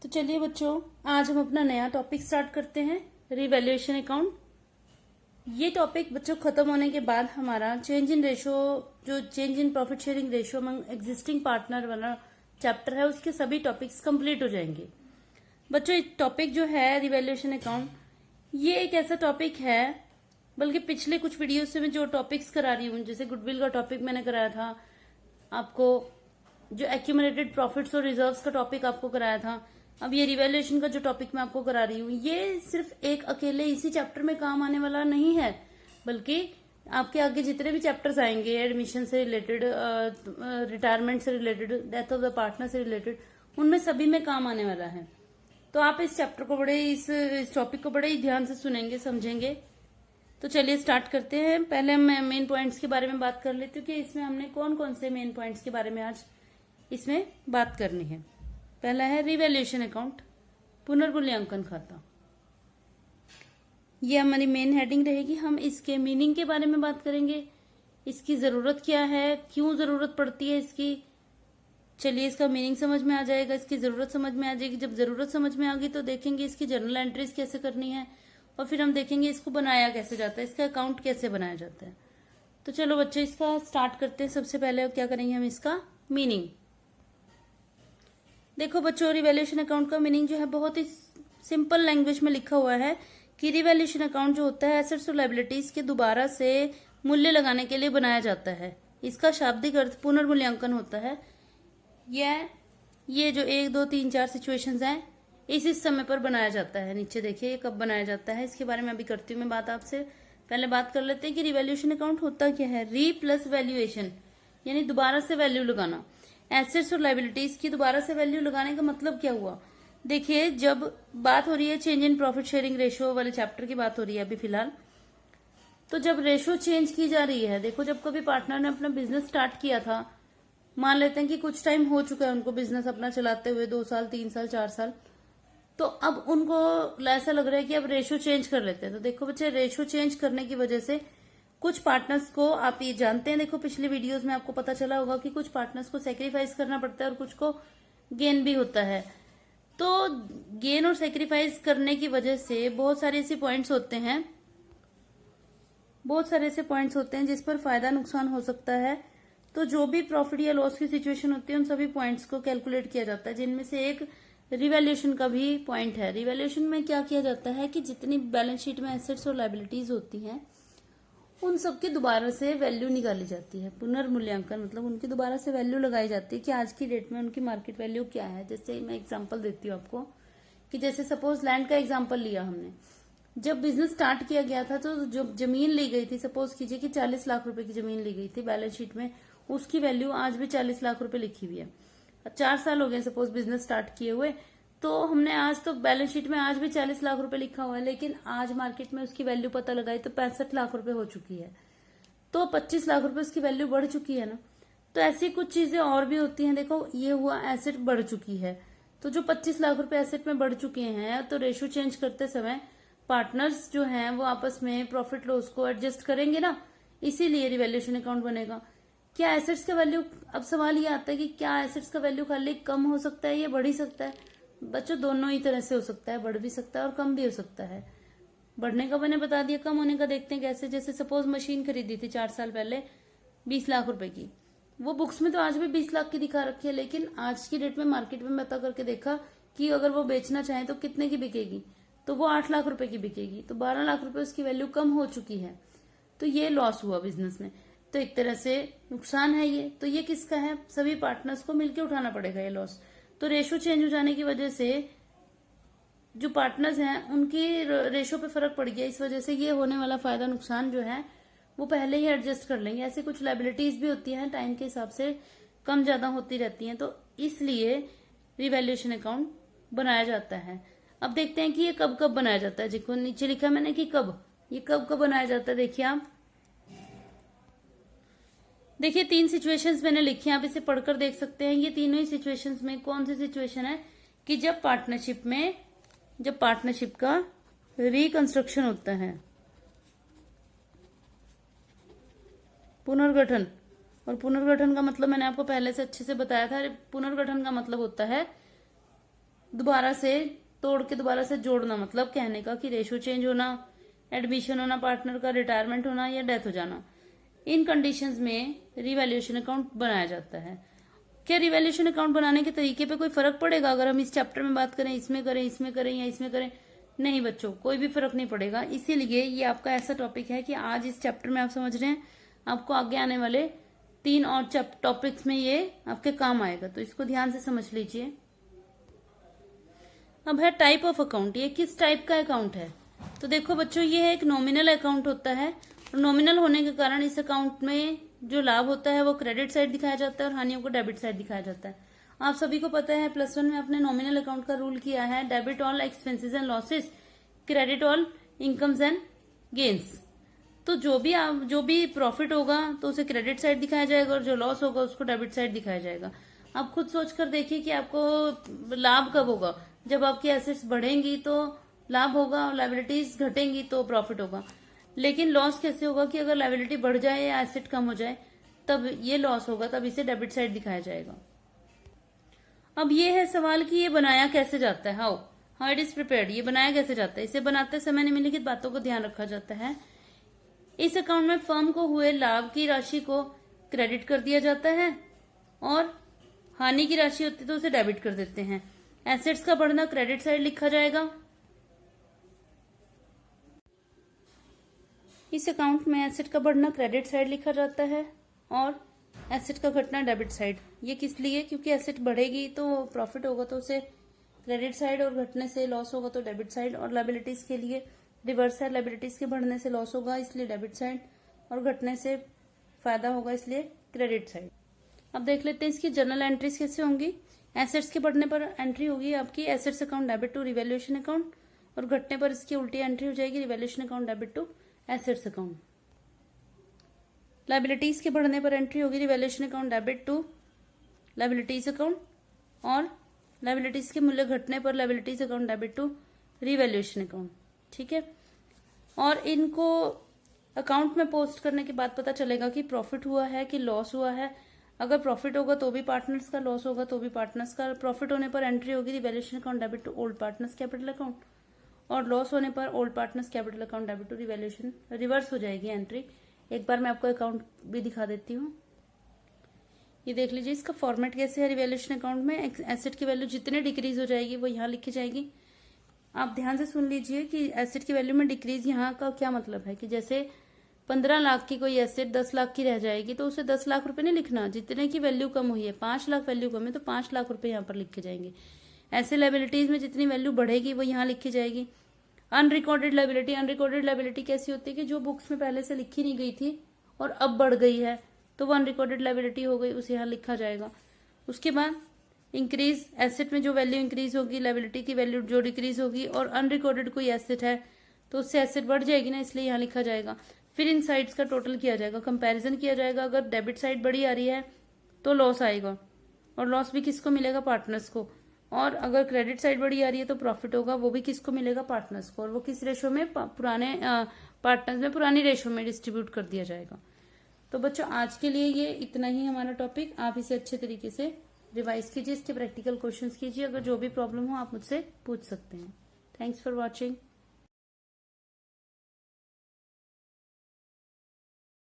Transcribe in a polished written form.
तो चलिए बच्चों, आज हम अपना नया टॉपिक स्टार्ट करते हैं, रिवैल्यूएशन अकाउंट। ये टॉपिक बच्चों खत्म होने के बाद हमारा चेंज इन रेशो, जो change in profit sharing ratio among existing partner वाला चैप्टर है, उसके सभी टॉपिक्स कंप्लीट हो जाएंगे। बच्चों, टॉपिक जो है रिवैल्यूएशन अकाउंट, ये एक ऐसा टॉपिक है, बल्कि पिछले कुछ वीडियो से मैं जो टॉपिक्स करा रही हूँ, जैसे गुडविल का टॉपिक मैंने कराया था आपको, जो एक्यूमुलेटेड प्रॉफिट्स और रिजर्व्स का टॉपिक आपको कराया था, अब ये रिवैल्यूएशन का जो टॉपिक मैं आपको करा रही हूँ, ये सिर्फ एक अकेले इसी चैप्टर में काम आने वाला नहीं है, बल्कि आपके आगे जितने भी चैप्टर्स आएंगे, एडमिशन से रिलेटेड, रिटायरमेंट से related, death of the partner से रिलेटेड, उनमें सभी में काम आने वाला है। तो आप इस चैप्टर को इस टॉपिक को बड़े ही ध्यान से सुनेंगे, समझेंगे। तो चलिए स्टार्ट करते हैं। पहले हम मेन पॉइंट्स के बारे में बात कर लेते हैं कि इसमें हमने कौन कौन से मेन पॉइंट्स के बारे में आज इसमें बात करनी है। पहला है रिवैल्यूएशन अकाउंट, पुनर्मूल्यांकन खाता। ये हमारी मेन हेडिंग रहेगी। हम इसके मीनिंग के बारे में बात करेंगे, इसकी जरूरत क्या है, क्यों जरूरत पड़ती है इसकी। चलिए, इसका मीनिंग समझ में आ जाएगा, इसकी जरूरत समझ में आ जाएगी। जब जरूरत समझ में आ गई तो देखेंगे इसकी जर्नल एंट्रीज कैसे करनी है, और फिर हम देखेंगे इसको बनाया कैसे जाता है, इसका अकाउंट कैसे बनाया जाता है। तो चलो बच्चे, इसका स्टार्ट करते हैं। सबसे पहले क्या करेंगे हम, इसका मीनिंग। देखो बच्चों, रिवैल्यूएशन अकाउंट का मीनिंग जो है बहुत ही सिंपल लैंग्वेज में लिखा हुआ है कि रिवैल्यूएशन अकाउंट जो होता है एसेट्स और लायबिलिटीज के दोबारा से मूल्य लगाने के लिए बनाया जाता है। इसका शाब्दिक अर्थ पुनर्मूल्यांकन होता है। ये जो 1, 2, 3, 4 सिचुएशंस हैं, इस समय पर बनाया जाता है। नीचे देखिए ये कब बनाया जाता है, इसके बारे में अभी करती हूँ मैं बात आपसे। पहले बात कर लेते हैं कि रिवैल्यूएशन अकाउंट होता क्या है। री प्लस वैल्यूएशन, यानी दोबारा से वैल्यू लगाना। एसेट्स और लायबिलिटीज की दोबारा से वैल्यू लगाने का मतलब क्या हुआ। देखिए, जब बात हो रही है change in profit sharing ratio वाले चैप्टर की बात हो रही है अभी फिलहाल, तो जब रेशो चेंज की जा रही है, देखो जब कभी पार्टनर ने अपना बिजनेस स्टार्ट किया था, मान लेते हैं कि कुछ टाइम हो चुका है उनको बिजनेस अपना चलाते हुए, 2 साल, 3 साल, 4 साल, तो अब उनको ऐसा लग रहा है कि अब रेशो चेंज कर लेते हैं। तो देखो बच्चे, रेशो चेंज करने की वजह से कुछ पार्टनर्स को, आप ये जानते हैं, देखो पिछले वीडियोस में आपको पता चला होगा कि कुछ पार्टनर्स को सेक्रीफाइस करना पड़ता है और कुछ को गेन भी होता है। तो गेन और सेक्रीफाइस करने की वजह से बहुत सारे ऐसे पॉइंट्स होते हैं जिस पर फायदा नुकसान हो सकता है। तो जो भी प्रॉफिट या लॉस की सिचुएशन होती है, उन सभी पॉइंट्स को कैलकुलेट किया जाता है, जिनमें से एक रिवैल्यूएशन का भी पॉइंट है। रिवैल्यूएशन में क्या किया जाता है कि जितनी बैलेंस शीट में एसेट्स और लायबिलिटीज होती हैं, उन सबकी दोबारा से वैल्यू निकाली जाती है। पुनर्मूल्यांकन मतलब उनकी दोबारा से वैल्यू लगाई जाती है कि आज की डेट में उनकी मार्केट वैल्यू क्या है। जैसे मैं एग्जांपल देती हूँ आपको, कि जैसे सपोज लैंड का एग्जांपल लिया हमने। जब बिजनेस स्टार्ट किया गया था, तो जो जमीन ली गई थी, सपोज कीजिए कि 40 लाख रुपए की जमीन ली गई थी बैलेंस शीट में, उसकी वैल्यू आज भी 40 लाख रुपए लिखी हुई है। 4 साल हो गए सपोज बिजनेस स्टार्ट किए हुए, तो हमने आज तो बैलेंस शीट में आज भी 40 लाख रुपए लिखा हुआ है, लेकिन आज मार्केट में उसकी वैल्यू पता लगाई तो 65 लाख रुपए हो चुकी है। तो 25 लाख रुपए उसकी वैल्यू बढ़ चुकी है ना। तो ऐसी कुछ चीजें और भी होती हैं। देखो, ये हुआ एसेट बढ़ चुकी है, तो जो 25 लाख रुपए एसेट में बढ़ चुके हैं, तो रेशो चेंज करते समय पार्टनर्स जो हैं वो आपस में प्रॉफिट लॉस को एडजस्ट करेंगे ना, इसीलिए रिवैल्यूएशन अकाउंट बनेगा। क्या एसेट्स का वैल्यू, अब सवाल ये आता है कि क्या एसेट्स का वैल्यू खाली कम हो सकता है या बढ़ ही सकता है। बच्चों, दोनों ही तरह से हो सकता है, बढ़ भी सकता है और कम भी हो सकता है। बढ़ने का मैंने बता दिया, कम होने का देखते हैं कैसे। जैसे सपोज मशीन खरीदी थी 4 साल पहले 20 लाख रुपए की, वो बुक्स में तो आज भी 20 लाख की दिखा रखी है, लेकिन आज की डेट में मार्केट में पता करके देखा कि अगर वो बेचना चाहे तो कितने की बिकेगी, तो वो 8 लाख रुपए की बिकेगी, तो 12 लाख रुपए उसकी वैल्यू कम हो चुकी है। तो ये लॉस हुआ बिजनेस में, तो एक तरह से नुकसान है ये। तो ये किसका है, सभी पार्टनर्स को मिलकर उठाना पड़ेगा ये लॉस। तो रेशो चेंज हो जाने की वजह से जो पार्टनर्स हैं उनकी रेशो पे फर्क पड़ गया, इस वजह से ये होने वाला फायदा नुकसान जो है वो पहले ही एडजस्ट कर लेंगे। ऐसे कुछ लायबिलिटीज भी होती हैं, टाइम के हिसाब से कम ज्यादा होती रहती हैं, तो इसलिए रिवैल्यूएशन अकाउंट बनाया जाता है। अब देखते हैं कि ये कब कब बनाया जाता है। देखो नीचे लिखा मैंने कि कब, ये कब कब बनाया जाता है। देखिए आप, देखिए 3 सिचुएशंस मैंने लिखी हैं, आप इसे पढ़कर देख सकते हैं। ये तीनों ही सिचुएशंस में कौन सी सिचुएशन है कि जब पार्टनरशिप का रिकंस्ट्रक्शन होता है, पुनर्गठन। और पुनर्गठन का मतलब मैंने आपको पहले से अच्छे से बताया था। पुनर्गठन का मतलब होता है दोबारा से तोड़ के दोबारा से जोड़ना, मतलब कहने का कि रेशो चेंज होना, एडमिशन होना पार्टनर का, रिटायरमेंट होना या डेथ हो जाना, इन कंडीशंस में रिवैल्यूएशन अकाउंट बनाया जाता है। क्या रिवैल्यूएशन अकाउंट बनाने के तरीके पे कोई फर्क पड़ेगा अगर हम इस चैप्टर में बात करें, इसमें करें, इसमें करें या इसमें करें? नहीं बच्चों, कोई भी फर्क नहीं पड़ेगा। इसीलिए ये आपका ऐसा टॉपिक है कि आज इस चैप्टर में आप समझ रहे हैं, आपको आगे आने वाले 3 और टॉपिक्स में ये आपके काम आएगा, तो इसको ध्यान से समझ लीजिए। अब है टाइप ऑफ अकाउंट। ये किस टाइप का अकाउंट है? तो देखो बच्चों, ये एक नॉमिनल अकाउंट होता है, और नॉमिनल होने के कारण इस अकाउंट में जो लाभ होता है वो क्रेडिट साइड दिखाया जाता है और हानियों को डेबिट साइड दिखाया जाता है। आप सभी को पता है +1 में अपने नॉमिनल अकाउंट का रूल किया है, debit all expenses and losses, credit all incomes and gains. तो जो भी प्रॉफिट होगा तो उसे क्रेडिट साइड दिखाया जाएगा और जो लॉस होगा उसको डेबिट साइड दिखाया जाएगा। आप खुद सोच कर देखिए कि आपको लाभ कब होगा? जब आपकी एसेट्स बढ़ेंगी तो लाभ होगा और लायबिलिटीज घटेंगी तो प्रॉफिट होगा। लेकिन लॉस कैसे होगा कि अगर लायबिलिटी बढ़ जाए या एसेट कम हो जाए तब ये लॉस होगा, तब इसे डेबिट साइड दिखाया जाएगा। अब ये है सवाल कि ये बनाया कैसे जाता है, हाउ इट इज प्रिपेयर्ड। ये बनाया कैसे जाता है? इसे बनाते समय निम्नलिखित बातों को ध्यान रखा जाता है। इस अकाउंट में फर्म को हुए लाभ की राशि को क्रेडिट कर दिया जाता है और हानि की राशि होती है तो उसे डेबिट कर देते हैं। एसेट्स का बढ़ना क्रेडिट साइड लिखा जाएगा। इस अकाउंट में एसेट का बढ़ना क्रेडिट साइड लिखा जाता है और एसेट का घटना डेबिट साइड। ये किस लिए? क्योंकि एसेट बढ़ेगी तो प्रॉफिट होगा तो उसे क्रेडिट साइड और घटने से लॉस होगा तो डेबिट साइड। और लायबिलिटीज के लिए रिवर्स है, लायबिलिटीज के बढ़ने से लॉस होगा इसलिए डेबिट साइड और घटने से फायदा होगा इसलिए क्रेडिट साइड। अब देख लेते हैं इसकी जर्नल एंट्रीज कैसे होंगी। एसेट्स के बढ़ने पर एंट्री होगी आपकी assets account debit to revaluation account, और घटने पर इसकी उल्टी एंट्री हो जाएगी revaluation account debit to assets account. Liabilities के बढ़ने पर एंट्री होगी revaluation account debit to liabilities account, और लायबिलिटीज के मूल्य घटने पर liabilities account debit to revaluation account. ठीक है, और इनको अकाउंट में पोस्ट करने के बाद पता चलेगा कि प्रॉफिट हुआ है कि लॉस हुआ है। अगर प्रॉफिट होगा तो भी पार्टनर्स का, लॉस होगा तो भी पार्टनर्स का। प्रॉफिट होने पर एंट्री होगी revaluation account debit to old partners capital account, और लॉस होने पर old partners capital account debit to revaluation. Reverse हो जाएगी एंट्री। एक बार मैं आपको अकाउंट भी दिखा देती हूँ। ये देख लीजिए इसका फॉर्मेट कैसे है। रिवैल्यूएशन अकाउंट में एसेट की वैल्यू जितने डिक्रीज हो जाएगी वो यहाँ लिखी जाएगी। आप ध्यान से सुन लीजिए कि एसेट की वैल्यू में डिक्रीज यहाँ का क्या मतलब है कि जैसे 15 लाख की कोई एसेट 10 लाख की रह जाएगी तो उसे 10 लाख रुपए नहीं लिखना। जितने की वैल्यू कम हुई है, 5 लाख वैल्यू कम है तो 5 लाख रुपए यहाँ पर लिखे जाएंगे। ऐसे लायबिलिटीज में जितनी वैल्यू बढ़ेगी वो यहाँ लिखी जाएगी। अनरिकॉर्डेड लायबिलिटी, अनरिकॉर्डेड लायबिलिटी कैसी होती है कि जो बुक्स में पहले से लिखी नहीं गई थी और अब बढ़ गई है तो वो अनरिकॉर्डेड लायबिलिटी हो गई, उसे यहाँ लिखा जाएगा। उसके बाद इंक्रीज, एसेट में जो वैल्यू इंक्रीज होगी, लायबिलिटी की वैल्यू जो डिक्रीज होगी, और अनरिकॉर्डेड कोई एसेट है तो उससे एसेट बढ़ जाएगी ना, इसलिए यहाँ लिखा जाएगा। फिर इन साइड्स का टोटल किया जाएगा, कंपैरिजन किया जाएगा। अगर डेबिट साइड बड़ी आ रही है तो लॉस आएगा, और लॉस भी किसको मिलेगा? पार्टनर्स को। और अगर क्रेडिट साइड बड़ी आ रही है तो प्रॉफिट होगा, वो भी किसको मिलेगा? पार्टनर्स को। और वो किस रेशो में? पुराने पार्टनर्स में पुरानी रेशो में डिस्ट्रीब्यूट कर दिया जाएगा। तो बच्चों आज के लिए ये इतना ही हमारा टॉपिक। आप इसे अच्छे तरीके से रिवाइज कीजिए, इसके प्रैक्टिकल क्वेश्चंस कीजिए। अगर जो भी प्रॉब्लम हो आप मुझसे पूछ सकते हैं। Thanks for watching.